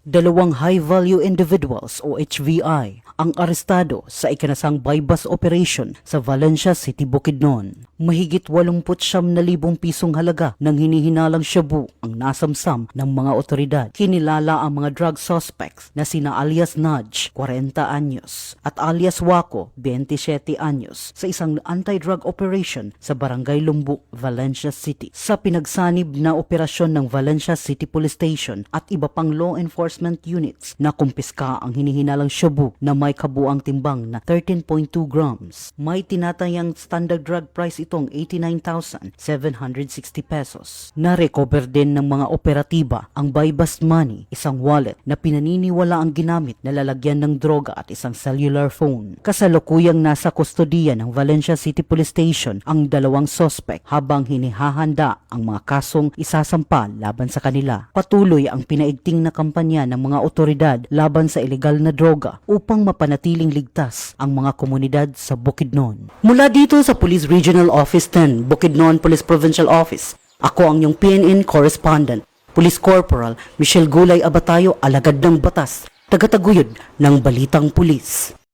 Dalawang high-value individuals o HVI ang arestado sa ikinasang bypass operation sa Valencia City, Bukidnon. Mahigit 89,000 pisong halaga ng hinihinalang shabu ang nasamsam ng mga otoridad. Kinilala ang mga drug suspects na sina alias Nudge, 40 anyos, at alias Waco, 27 anyos, sa isang anti-drug operation sa Barangay Lumbuk, Valencia City. Sa pinagsanib na operasyon ng Valencia City Police Station at iba pang law enforcement units, nakumpiska ang hinihinalang shabu na may kabuang timbang na 13.2 grams. May tinatayang standard drug price itong 89,760 pesos. Na-recover din ng mga operatiba ang buy-bust money, isang wallet na pinaniniwala ang ginamit na lalagyan ng droga at isang cellular phone. Kasalukuyang nasa kustodiya ng Valencia City Police Station ang dalawang suspect habang hinihahanda ang mga kasong isasampa laban sa kanila. Patuloy ang pinaigting na kampanya ng mga otoridad laban sa ilegal na droga upang mapanatiling ligtas ang mga komunidad sa Bukidnon. Mula dito sa Police Regional Office 10, Bukidnon Police Provincial Office, ako ang iyong PNN correspondent, Police Corporal Michelle Gulay Abatayo, alagad ng batas, tagataguyod ng Balitang Pulis.